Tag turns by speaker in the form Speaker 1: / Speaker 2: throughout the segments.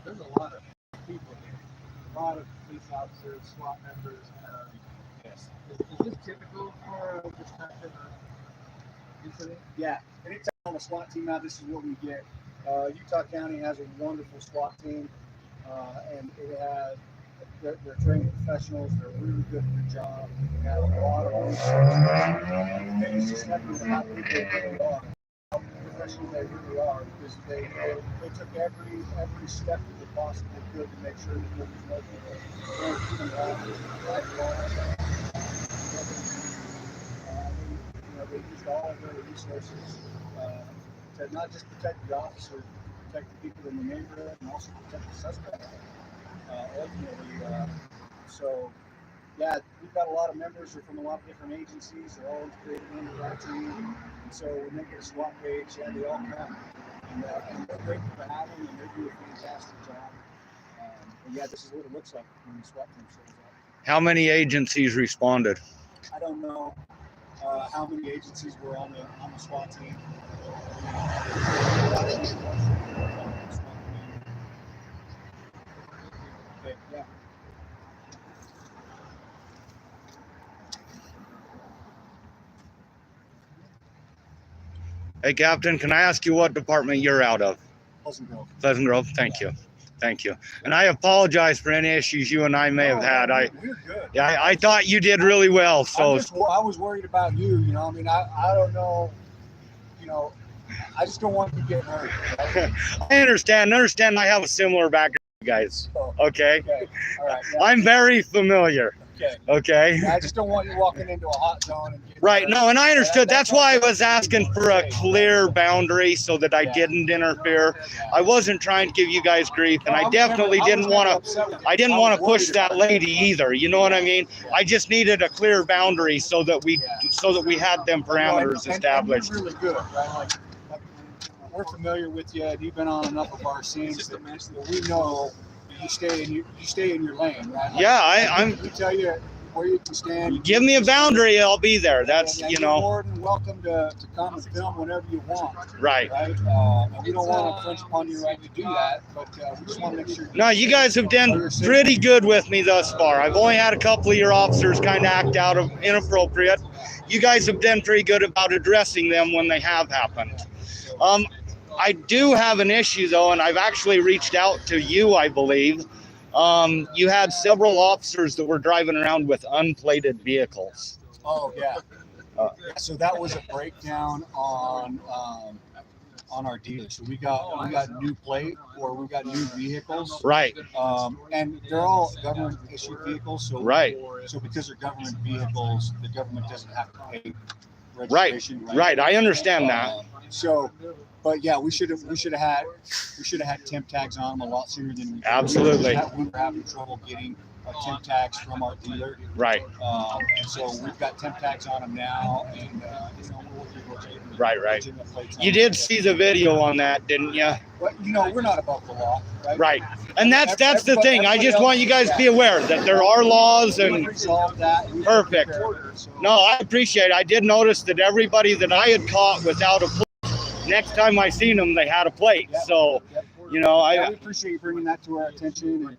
Speaker 1: there's a lot of people here. A lot of police officers, SWAT members. Yes. Is this typical for this type of incident?
Speaker 2: Yeah. Anytime on a SWAT team out, this is what we get. Utah County has a wonderful SWAT team, and it has. They're trained professionals. They're really good at their job. They have a lot of resources. And it's just happy to how people really are, how professional they really are, because they took every step that they possibly could to make sure that there was no human loss. They used all of their resources to not just protect the officer, protect the people in the neighborhood, and also protect the suspect. Ultimately, so yeah, we've got a lot of members who are from a lot of different agencies. They're all integrated into that team, and so when they get a SWAT page, yeah, they all come, and we're grateful to have them, and they do a fantastic job. And yeah, this is what it looks like when the SWAT team shows up.
Speaker 3: How many agencies responded?
Speaker 2: I don't know how many agencies were on the SWAT team. Yeah.
Speaker 3: Hey, Captain, can I ask you what department you're out of?
Speaker 2: Pleasant Grove.
Speaker 3: Pleasant Grove. Thank you. Thank you. And I apologize for any issues you and I may have had.
Speaker 2: We're good.
Speaker 3: Yeah, I thought you did really well. So
Speaker 2: I was worried about you. I mean, I don't know. I just don't want you to get hurt. Right?
Speaker 3: I understand. I have a similar background, guys. Okay.
Speaker 2: All right. Yeah.
Speaker 3: I'm very familiar. Okay.
Speaker 2: Yeah, I just don't want you walking into a hot zone. And
Speaker 3: right. No, and I understood. That's why I was asking for a clear boundary so that I didn't interfere. I wasn't trying to give you guys grief, and I definitely didn't want to. I didn't want to push that lady either. You know what I mean? I just needed a clear boundary so that we had them parameters established.
Speaker 2: And you're really good, right? Like we're familiar with you. You've been on enough of our scenes that we know. You stay in your lane, right? Like,
Speaker 3: yeah,
Speaker 2: we tell you where you can stand.
Speaker 3: Give me a boundary, I'll be there. That's
Speaker 2: and you're more than welcome to come and film whenever you want.
Speaker 3: Right.
Speaker 2: And we don't want to infringe upon your right to do that, but we just want to make sure.
Speaker 3: No, you guys have done pretty good with me thus far. I've only had a couple of your officers kind of act out of inappropriate. You guys have done pretty good about addressing them when they have happened. I do have an issue, though, and I've actually reached out to you, I believe. You had several officers that were driving around with unplated vehicles.
Speaker 2: Oh, yeah. So that was a breakdown on our dealer. So we got new plate, or we got new vehicles.
Speaker 3: Right.
Speaker 2: And they're all government issued vehicles. So
Speaker 3: right.
Speaker 2: So because they're government vehicles, the government doesn't have to pay
Speaker 3: registration. Right. I understand that.
Speaker 2: But yeah, we should have had temp tags on them a lot sooner than we did.
Speaker 3: Absolutely.
Speaker 2: We were having trouble getting temp tags from our dealer.
Speaker 3: Right.
Speaker 2: And so we've got temp tags on them now, and
Speaker 3: Right. You did see the video on that, didn't you?
Speaker 2: Well, we're not above the law, right?
Speaker 3: Right. And that's the thing. I just want you guys to be aware that there are laws and perfect. No, I appreciate it. I did notice that everybody that I had caught without a plate, next time I seen them, they had a plate. So, we
Speaker 2: appreciate you bringing that to our attention. And,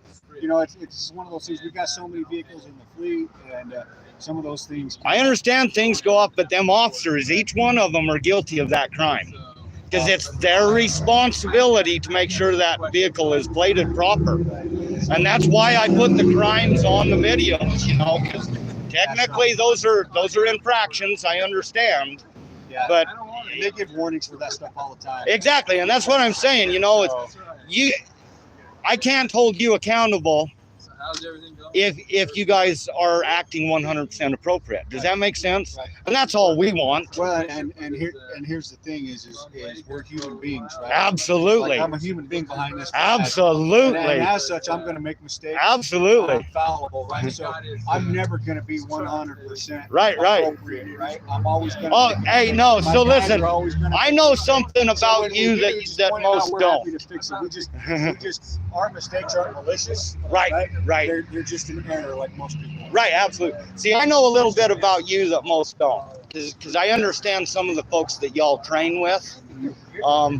Speaker 2: it's one of those things. We've got so many vehicles in the fleet, and some of those things.
Speaker 3: I understand things go up, but them officers, each one of them are guilty of that crime. Because it's their responsibility to make sure that vehicle is plated proper. And that's why I put the crimes on the videos, because technically those are infractions, I understand.
Speaker 2: Yeah, but they give warnings for that stuff all the time.
Speaker 3: Exactly, and that's what I'm saying. I can't hold you accountable if you guys are acting 100% appropriate. Does that make sense? Right. And that's all we want.
Speaker 2: Well, and here's the thing is we're human beings, right?
Speaker 3: Absolutely.
Speaker 2: Like I'm a human being behind this.
Speaker 3: Absolutely.
Speaker 2: And as such, I'm going to make mistakes.
Speaker 3: Absolutely.
Speaker 2: I'm fallible, right? So I'm never going to be 100%
Speaker 3: right.
Speaker 2: appropriate, right? I'm always going to.
Speaker 3: Oh, hey, no. So listen, I know something about you that most don't.
Speaker 2: Happy to fix it. We just our mistakes aren't malicious.
Speaker 3: Right.
Speaker 2: They're just an error, like most people.
Speaker 3: Right, absolutely. See, I know a little bit about you that most don't, because I understand some of the folks that y'all train with,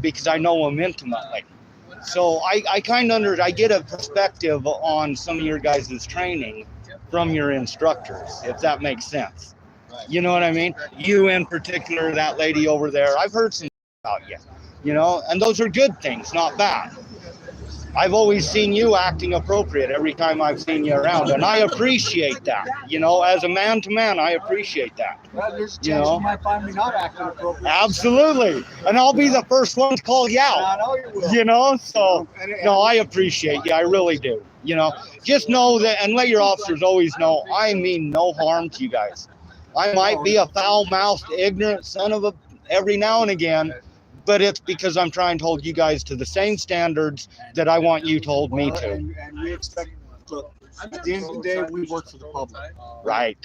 Speaker 3: because I know them intimately. So I kind of I get a perspective on some of your guys' training from your instructors, if that makes sense. You know what I mean? You in particular, that lady over there, I've heard some about you, you know, and those are good things, not bad. I've always seen you acting appropriate every time I've seen you around, and I appreciate that. You know, as a man to man, I appreciate that.
Speaker 2: Well, there's a chance you might find me not acting appropriate.
Speaker 3: Absolutely. And I'll be the first one to call you out.
Speaker 2: I know you will.
Speaker 3: You know, so no, I appreciate you. I really do. You know, just know that, and let your officers always know, I mean no harm to you guys. I might be a foul-mouthed, ignorant son of a every now and again, but it's because I'm trying to hold you guys to the same standards that I want you to hold me to.
Speaker 2: And we expect, look, at the end of the day, we work for the public.
Speaker 3: Right.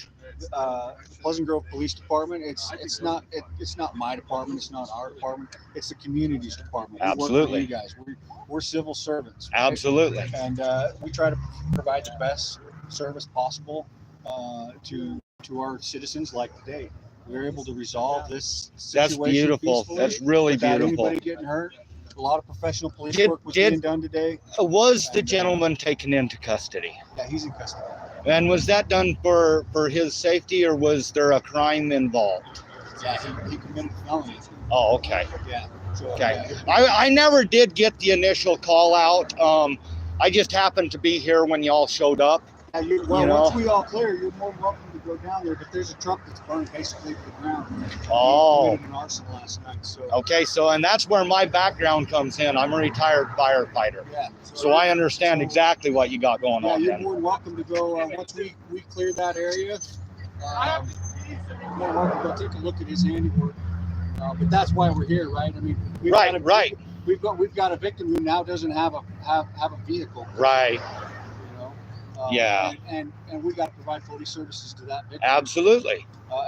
Speaker 2: Pleasant Grove Police Department, it's not my department, it's not our department, it's the community's department. We
Speaker 3: Absolutely.
Speaker 2: work for you guys. We're civil servants. Right?
Speaker 3: Absolutely.
Speaker 2: And we try to provide the best service possible to our citizens. Like today, we were able to resolve this situation.
Speaker 3: That's beautiful.
Speaker 2: Peacefully,
Speaker 3: That's really
Speaker 2: without
Speaker 3: beautiful.
Speaker 2: anybody getting hurt. A lot of professional police
Speaker 3: Did-
Speaker 2: work was
Speaker 3: did-
Speaker 2: being done today.
Speaker 3: Was the gentleman taken into custody?
Speaker 2: Yeah, he's in custody.
Speaker 3: And was that done for his safety, or was there a crime involved?
Speaker 2: Yeah, he committed felony.
Speaker 3: Oh, okay.
Speaker 2: Yeah. So,
Speaker 3: Okay.
Speaker 2: yeah.
Speaker 3: I never did get the initial call out. I just happened to be here when y'all showed up.
Speaker 2: Well,
Speaker 3: you know.
Speaker 2: once we all clear, you're more than welcome to go down there. But there's a truck that's burned basically to the ground.
Speaker 3: Oh.
Speaker 2: He committed an arson last night. So
Speaker 3: Okay, so and that's where my background comes in. I'm a retired firefighter,
Speaker 2: yeah.
Speaker 3: so I understand exactly what you got going
Speaker 2: Yeah,
Speaker 3: on
Speaker 2: you're
Speaker 3: then.
Speaker 2: more than welcome to go. Once we clear that area, you're more than welcome to go take a look at his handiwork. But that's why we're here, right? I mean,
Speaker 3: Right.
Speaker 2: We've got a victim who now doesn't have a vehicle.
Speaker 3: Right.
Speaker 2: You know.
Speaker 3: Yeah.
Speaker 2: And we got to provide police services to that victim.
Speaker 3: Absolutely.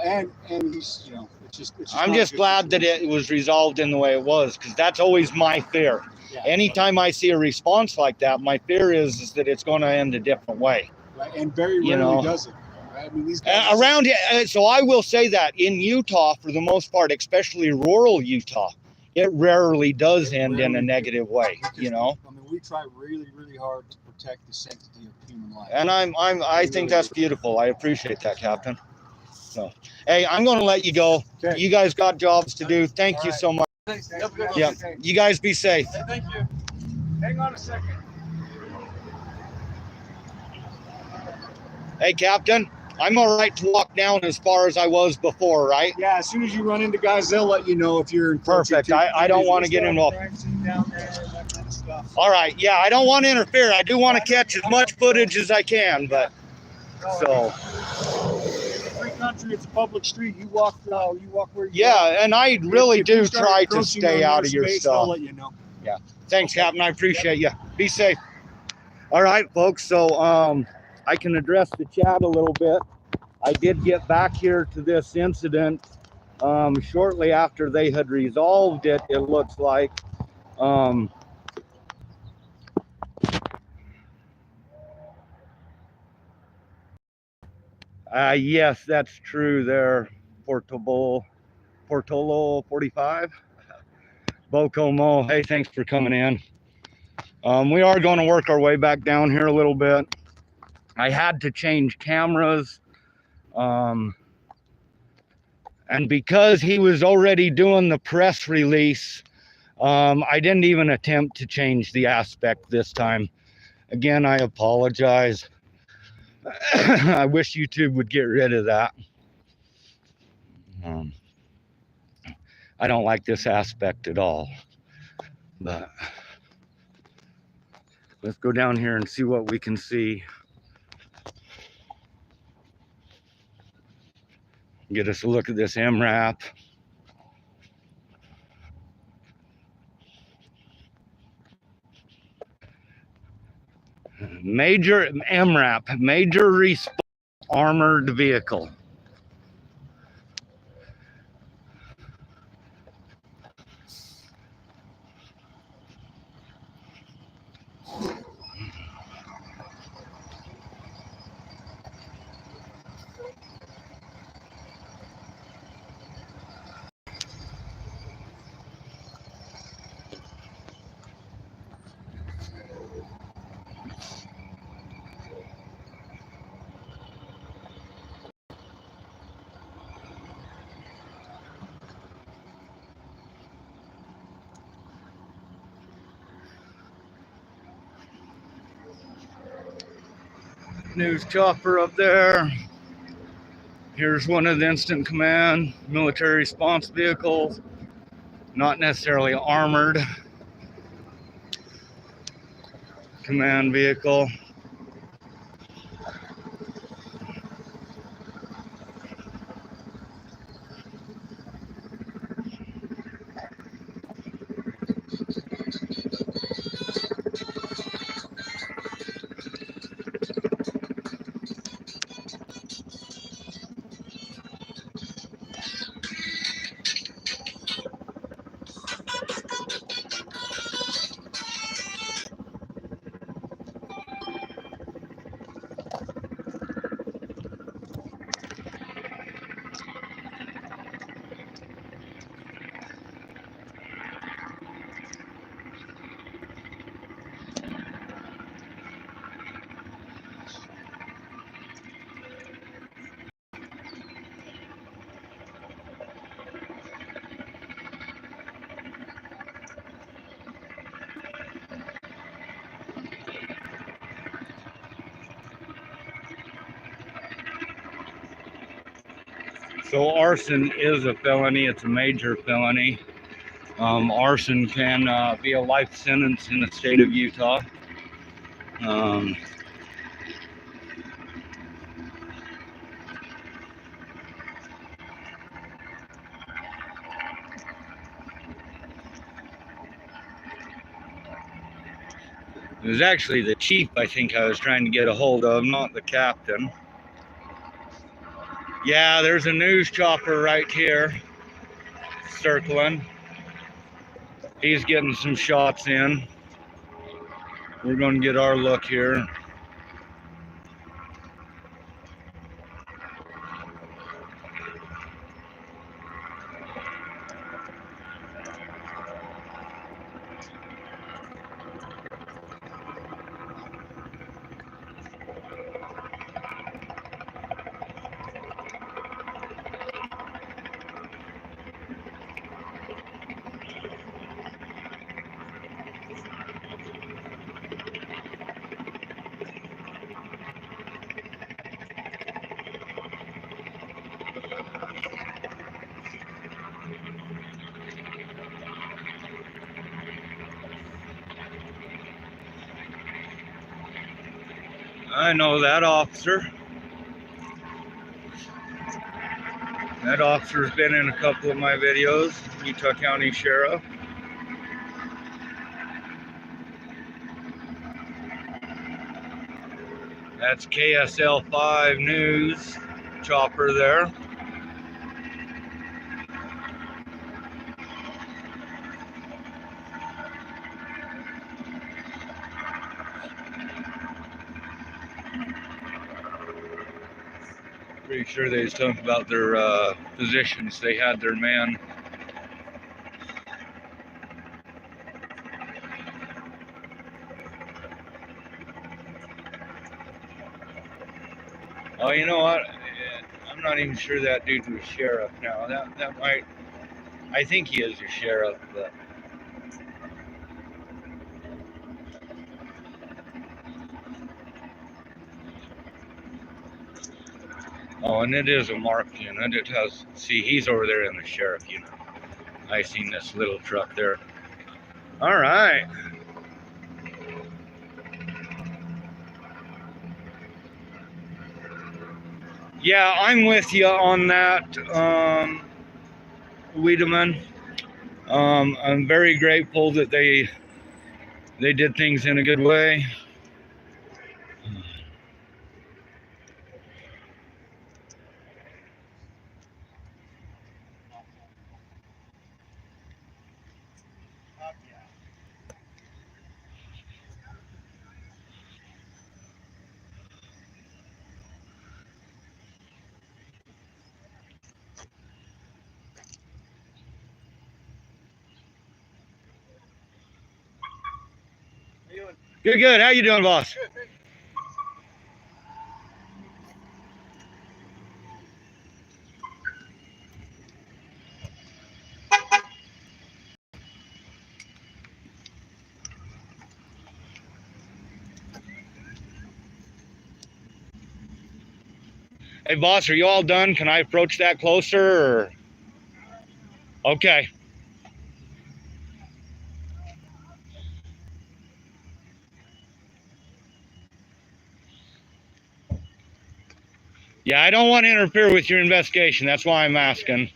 Speaker 2: And he's, you know, it's just
Speaker 3: I'm
Speaker 2: not a
Speaker 3: just
Speaker 2: good
Speaker 3: glad that
Speaker 2: situation.
Speaker 3: it was resolved in the way it was, because that's always my fear.
Speaker 2: Yeah.
Speaker 3: Anytime I see a response like that, my fear is that it's going to end a different way.
Speaker 2: Right. And very rarely
Speaker 3: You know.
Speaker 2: does it. Right? I mean, these guys
Speaker 3: Around here, so I will say that in Utah, for the most part, especially rural Utah, it rarely does end in a negative way, you know.
Speaker 2: I mean, we try really, really hard to protect the sanctity of human life.
Speaker 3: And I think that's beautiful. I appreciate that, Captain. So, hey, I'm going to let you go.
Speaker 2: Okay.
Speaker 3: You guys got jobs to do. Thank you so much. Yeah, you guys be safe.
Speaker 1: Thank you. Hang on a second.
Speaker 3: Hey, Captain, I'm all right to walk down as far as I was before, right?
Speaker 2: Yeah, as soon as you run into guys, they'll let you know if you're in.
Speaker 3: Perfect. I don't want to get involved.
Speaker 2: Down there, that kind of stuff.
Speaker 3: All right. Yeah, I don't want to interfere. I do want to catch as much footage as I can, but so.
Speaker 2: It's a free country. It's a public street. You walk where you want.
Speaker 3: Yeah, and I really
Speaker 2: If you
Speaker 3: do
Speaker 2: start
Speaker 3: try to
Speaker 2: encroaching
Speaker 3: stay
Speaker 2: on
Speaker 3: out
Speaker 2: their
Speaker 3: of your
Speaker 2: space, they'll
Speaker 3: stuff.
Speaker 2: let you know.
Speaker 3: Thanks, Captain. I appreciate you. Be safe. All right, folks. So I can address the chat a little bit. I did get back here to this incident shortly after they had resolved it, it looks like. Yes, that's true there. Portolo 45. Bocomo, hey, thanks for coming in. We are going to work our way back down here a little bit. I had to change cameras. And because he was already doing the press release, I didn't even attempt to change the aspect this time. Again, I apologize. I wish YouTube would get rid of that. I don't like this aspect at all. But let's go down here and see what we can see. Get us a look at this MRAP. Major MRAP, Major Response Armored Vehicle. News chopper up there. Here's one of the instant command military response vehicles, not necessarily armored command vehicle. So arson is a felony. It's a major felony. Arson can be a life sentence in the state of Utah. It was actually the chief, I think, I was trying to get a hold of, not the captain. Yeah, there's a news chopper right here, circling. He's getting some shots in. We're going to get our look here. I know that officer. That officer's been in a couple of my videos, Utah County Sheriff. That's KSL 5 News chopper there. Pretty sure they was talking about their positions. They had their man. Oh, you know what? I'm not even sure that dude was sheriff now. That might. I think he is a sheriff, but. Oh, and it is a marked unit. It has. See, he's over there in the sheriff unit. I seen this little truck there. All right. Yeah, I'm with you on that, Wiedemann. I'm very grateful that they did things in a good way. Good, good. How you doing, boss?
Speaker 1: Good, thank you.
Speaker 3: Hey, boss, are you all done? Can I approach that closer? Or? Okay. Yeah, I don't want to interfere with your investigation. That's why I'm asking.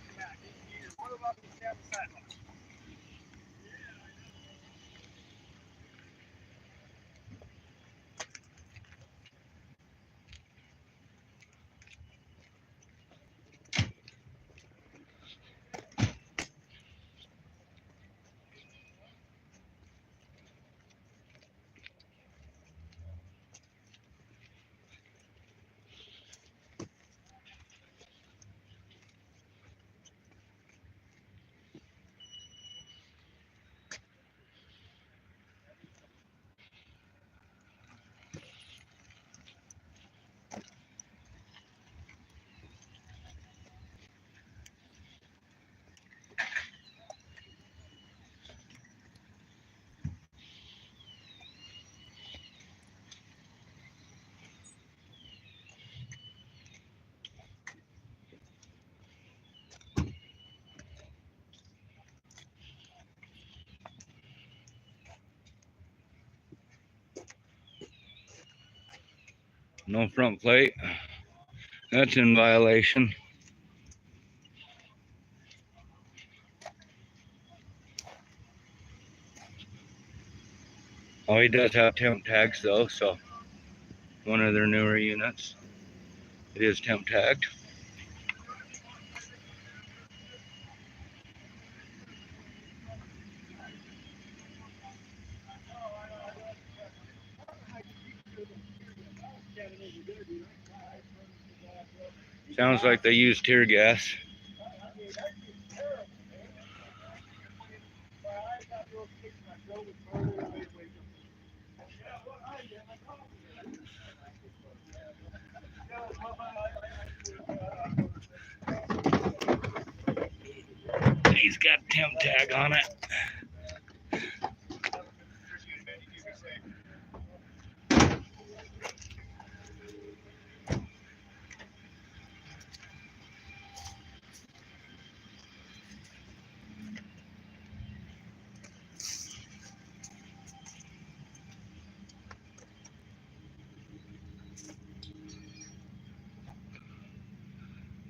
Speaker 3: No front plate. That's in violation. Oh, he does have temp tags though, so one of their newer units. It is temp tagged. Sounds like they used tear gas. He's got a temp tag on it.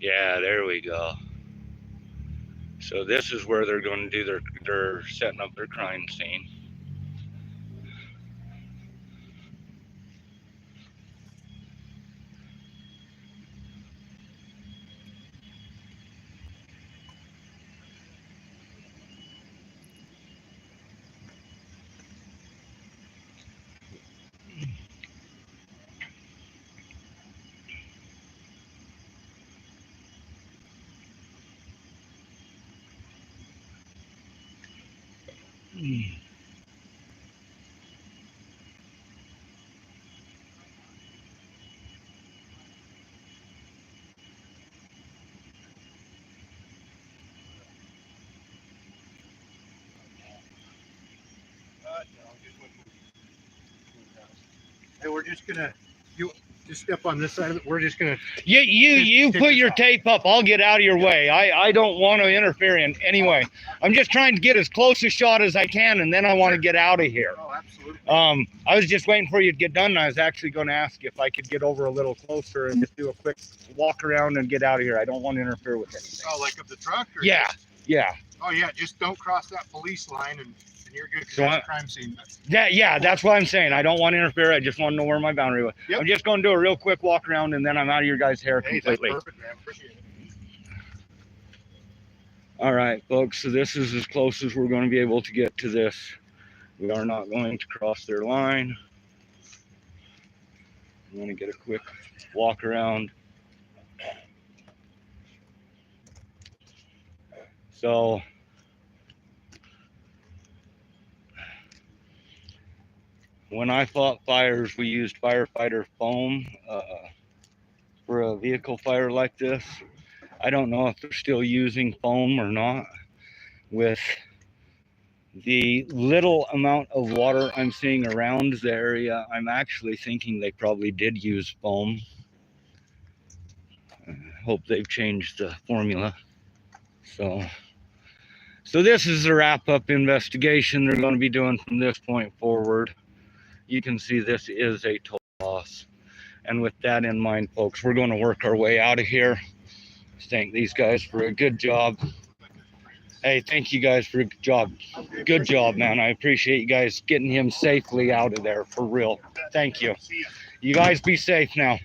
Speaker 3: Yeah, there we go. So this is where they're going to do they're setting up their crime scene.
Speaker 1: Hey, we're just gonna just step on this side of it. We're just gonna.
Speaker 3: You put your tape up. I'll get out of your way. I don't want to interfere in any way. I'm just trying to get as close a shot as I can, and then I want to get out of here.
Speaker 1: Oh, absolutely.
Speaker 3: I was just waiting for you to get done, and I was actually going to ask you if I could get over a little closer and just do a quick walk around and get out of here. I don't want to interfere with anything.
Speaker 1: Oh, like of the truck? Or
Speaker 3: Yeah,
Speaker 1: just,
Speaker 3: yeah.
Speaker 1: oh, yeah. Just don't cross that police line, and you're good.
Speaker 3: So
Speaker 1: That's a crime scene.
Speaker 3: Yeah, that's what I'm saying. I don't want to interfere. I just want to know where my boundary was.
Speaker 1: Yep.
Speaker 3: I'm just going to do a real quick walk around, and then I'm out of your guys' hair completely.
Speaker 1: That's perfect, man. Appreciate it.
Speaker 3: All right, folks. So this is as close as we're going to be able to get to this. We are not going to cross their line. I'm going to get a quick walk around. So when I fought fires, we used firefighter foam for a vehicle fire like this. I don't know if they're still using foam or not. With the little amount of water I'm seeing around the area, I'm actually thinking they probably did use foam. Hope they've changed the formula. So this is the wrap-up investigation they're going to be doing from this point forward. You can see this is a total loss. And with that in mind, folks, we're going to work our way out of here. Thank these guys for a good job. Hey, thank you guys for a good job. Good job, man. I appreciate you guys getting him safely out of there, for real. Thank you. You guys be safe now.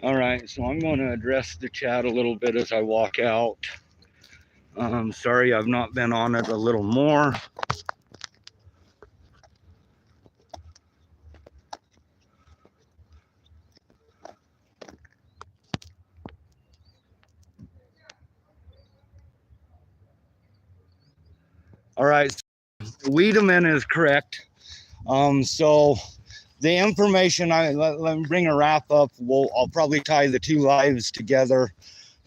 Speaker 3: All right, so I'm going to address the chat a little bit as I walk out. Sorry I've not been on it a little more. All right, Wiedemann is correct. So the information, let me bring a wrap up. I'll probably tie the two lives together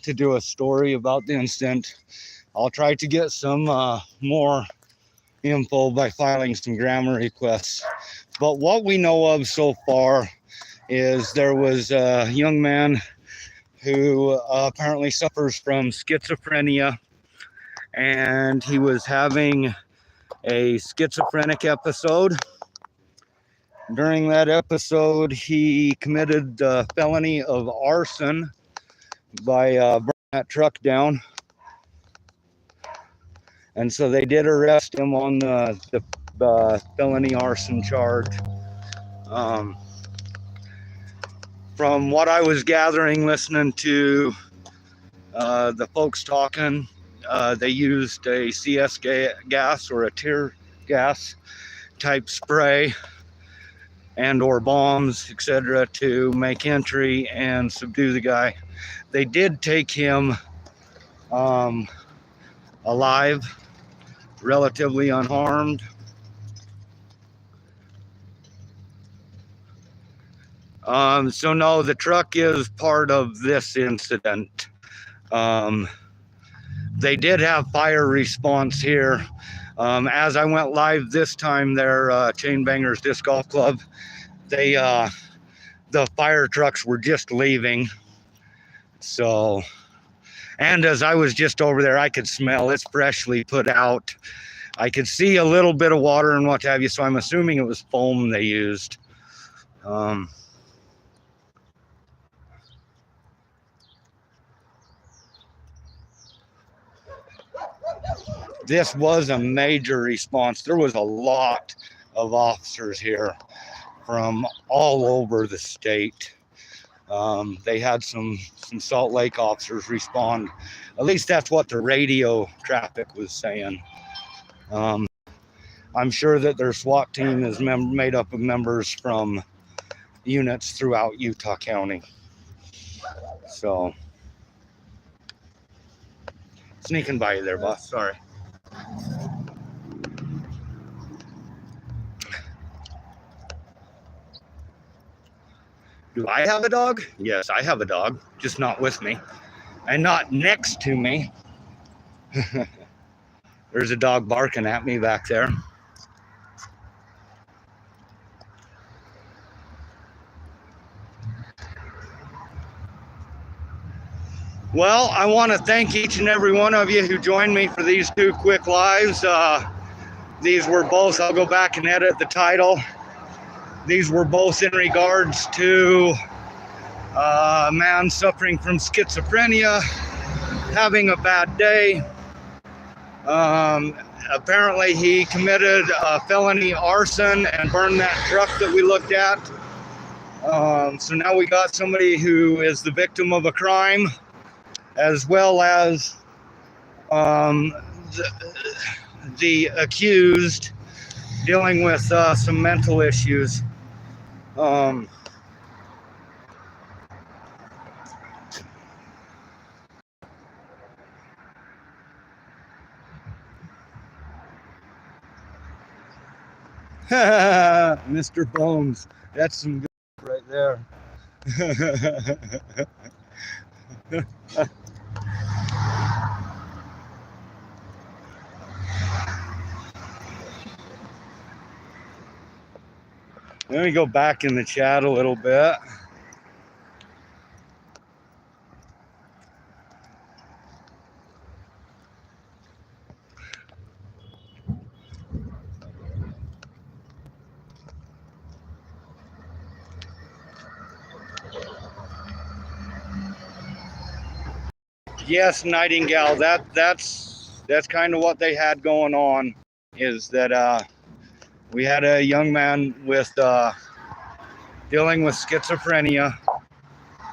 Speaker 3: to do a story about the incident. I'll try to get some more info by filing some grammar requests. But what we know of so far is there was a young man who apparently suffers from schizophrenia, and he was having a schizophrenic episode. During that episode, he committed the felony of arson by burning that truck down. And so they did arrest him on the felony arson charge. From what I was gathering, listening to the folks talking, they used a CS gas or a tear gas type spray and or bombs, etc., to make entry and subdue the guy. They did take him alive, relatively unharmed. So no, the truck is part of this incident. They did have fire response here. As I went live this time, their Chain Bangers Disc Golf Club, the fire trucks were just leaving. So, and as I was just over there, I could smell it's freshly put out. I could see a little bit of water and what have you, so I'm assuming it was foam they used. This was a major response. There was a lot of officers here from all over the state. They had some Salt Lake officers respond. At least that's what the radio traffic was saying. I'm sure that their SWAT team is made up of members from units throughout Utah County. So, sneaking by you there, boss. Sorry. Do I have a dog? Yes, I have a dog, just not with me and not next to me. There's a dog barking at me back there. Well, I want to thank each and every one of you who joined me for these two quick lives. These were both, I'll go back and edit the title. These were both in regards to a man suffering from schizophrenia, having a bad day. Apparently he committed a felony arson and burned that truck that we looked at. So now we got somebody who is the victim of a crime, as well as the accused dealing with some mental issues. Mr. Bones, that's some good right there. Let me go back in the chat a little bit. Yes, Nightingale. That's kind of what they had going on. Is that we had a young man with dealing with schizophrenia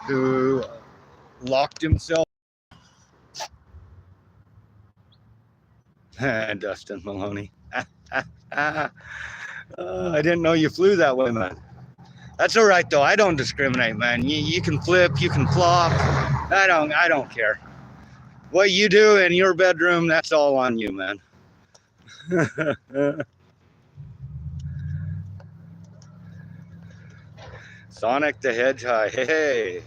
Speaker 3: who locked himself. Dustin Maloney. I didn't know you flew that way, man. That's all right though. I don't discriminate, man. You can flip, you can flop. I don't care. What you do in your bedroom, that's all on you, man. Sonic the Hedgehog. Hey.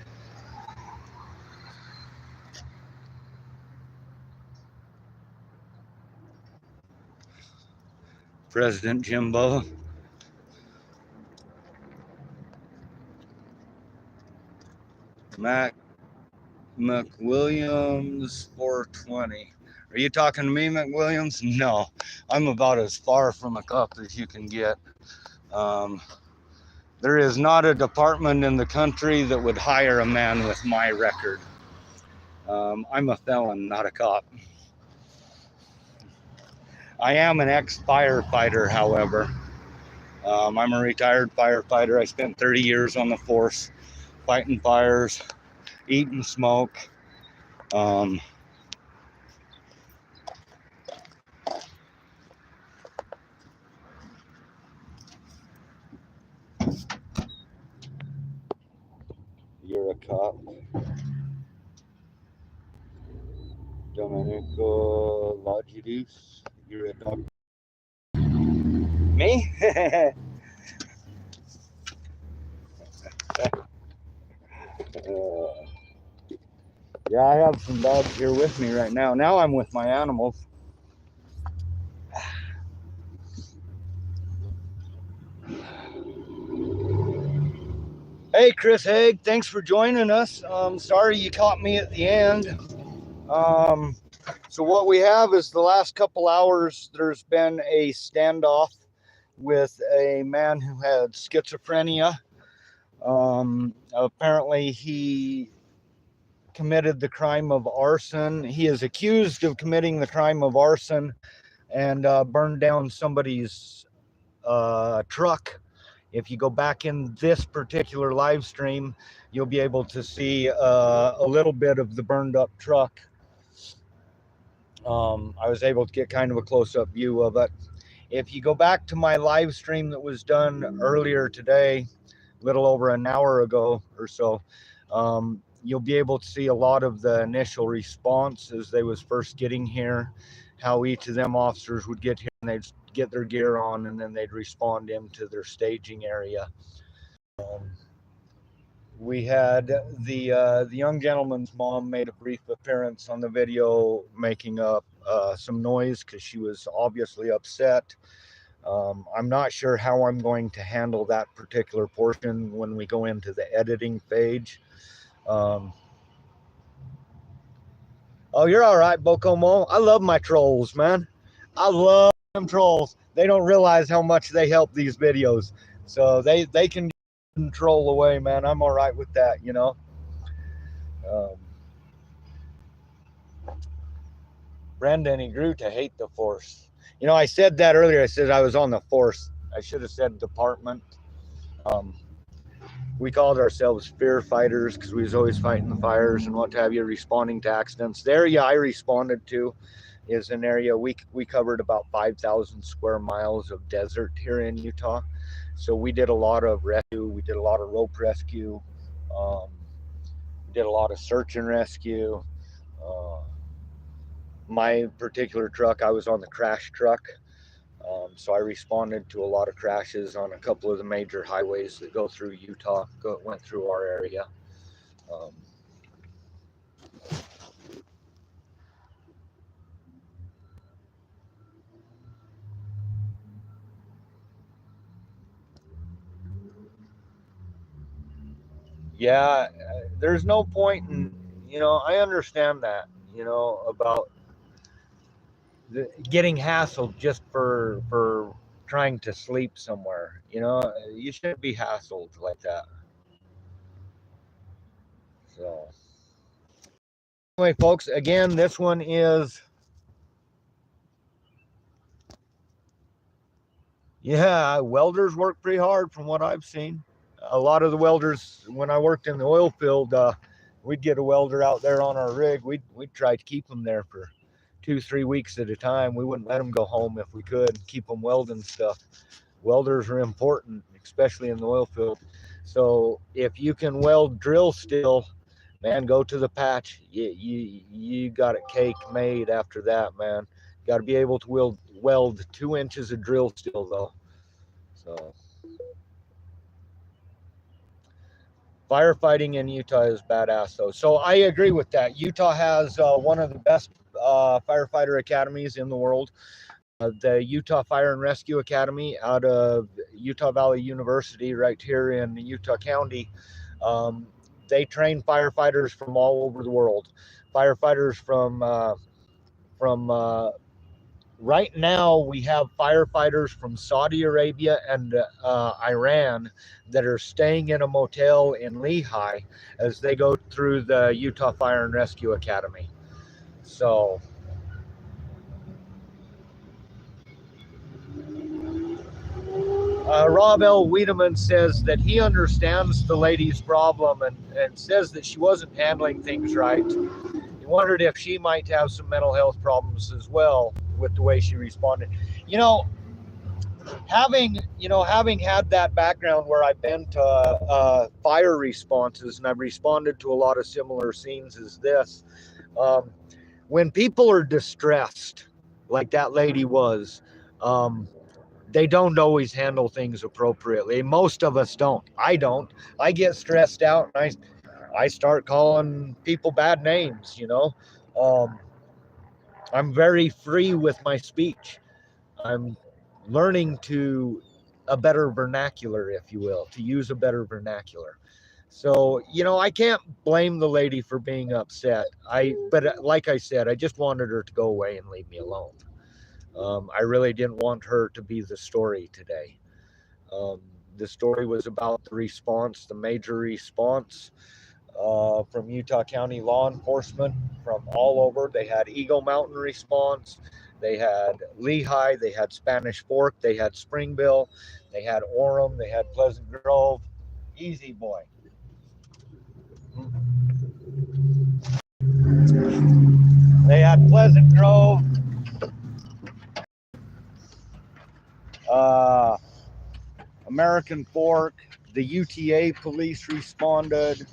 Speaker 3: President Jimbo. Mac McWilliams 420. Are you talking to me, McWilliams? No, I'm about as far from a cop as you can get. There is not a department in the country that would hire a man with my record. I'm a felon, not a cop. I am an ex-firefighter, however. I'm a retired firefighter. I spent 30 years on the force, fighting fires, eating smoke. You're a cop. Domenico Logidus, you're a dog. Me? Yeah, I have some dogs here with me right now. Now I'm with my animals. Hey, Chris Haig, thanks for joining us. Sorry you caught me at the end. So what we have is the last couple hours, there's been a standoff with a man who had schizophrenia. Apparently he committed the crime of arson. He is accused of committing the crime of arson and burned down somebody's truck. If you go back in this particular live stream, you'll be able to see a little bit of the burned up truck. I was able to get kind of a close-up view of it. If you go back to my live stream that was done earlier today, a little over an hour ago or so, you'll be able to see a lot of the initial response as they was first getting here, how each of them officers would get here and they'd get their gear on and then they'd respond into their staging area. We had the young gentleman's mom made a brief appearance on the video, making up some noise because she was obviously upset. I'm not sure how I'm going to handle that particular portion when we go into the editing page. Oh, you're all right, Bocomo. I love my trolls, man. I love them trolls. They don't realize how much they help these videos. So they can troll away, man. I'm all right with that, you know. Brendan, he grew to hate the force. You know, I said that earlier. I said I was on the force. I should have said department. We called ourselves fear fighters because we was always fighting the fires and what have you, responding to accidents. The area I responded to is an area we covered about 5,000 square miles of desert here in Utah. So we did a lot of rescue. We did a lot of rope rescue. We did a lot of search and rescue. My particular truck, I was on the crash truck. So I responded to a lot of crashes on a couple of the major highways that go through Utah, went through our area.
Speaker 4: Yeah, there's no point in, you know, I understand that, you know, about getting hassled just for trying to sleep somewhere. You know, you shouldn't be hassled like that. So anyway, folks, again, this one is, yeah, welders work pretty hard from what I've seen. A lot of the welders, when I worked in the oil field, we'd get a welder out there on our rig. We'd try to keep them there for 2-3 weeks at a time. We wouldn't let them go home if we could, keep them welding stuff. Welders are important, especially in the oil field. So if you can weld drill steel, man, go to the patch. You got it cake made after that, man. Got to be able to weld 2 inches of drill steel though. So firefighting in Utah is badass though. So I agree with that. Utah has one of the best firefighter academies in the world. The Utah Fire and Rescue Academy out of Utah Valley University right here in Utah County. They train firefighters from all over the world. Firefighters from right now we have firefighters from Saudi Arabia and Iran that are staying in a motel in Lehi as they go through the Utah Fire and Rescue Academy. So Rob L. Wiedemann says that he understands the lady's problem and says that she wasn't handling things right. He wondered if she might have some mental health problems as well with the way she responded. You know, having had that background where I've been to fire responses and I've responded to a lot of similar scenes as this, when people are distressed, like that lady was, they don't always handle things appropriately. Most of us don't. I don't. I get stressed out and I start calling people bad names, you know. I'm very free with my speech. I'm learning to a better vernacular, if you will, to use a better vernacular. So, you know, I can't blame the lady for being upset. But like I said, I just wanted her to go away and leave me alone. I really didn't want her to be the story today. The story was about the response, the major response from Utah County law enforcement from all over. They had Eagle Mountain response, they had Lehi, they had Spanish Fork, they had Springville, they had Orem, they had Pleasant Grove. Easy boy. They had Pleasant Grove, American Fork, the UTA police responded.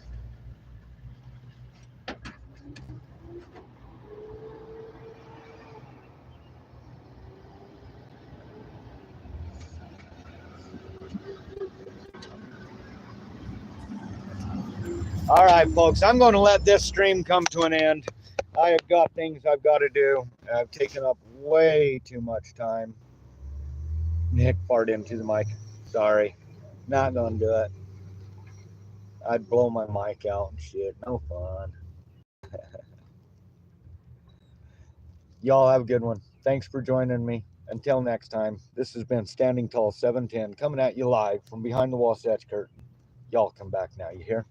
Speaker 4: All right, folks, I'm going to let this stream come to an end. I have got things I've got to do. I've taken up way too much time. Nick farted into the mic. Sorry. Not going to do it. I'd blow my mic out and shit. No fun. Y'all have a good one. Thanks for joining me. Until next time, this has been Standing Tall 710 coming at you live from behind the Wasatch Curtain. Y'all come back now, you hear?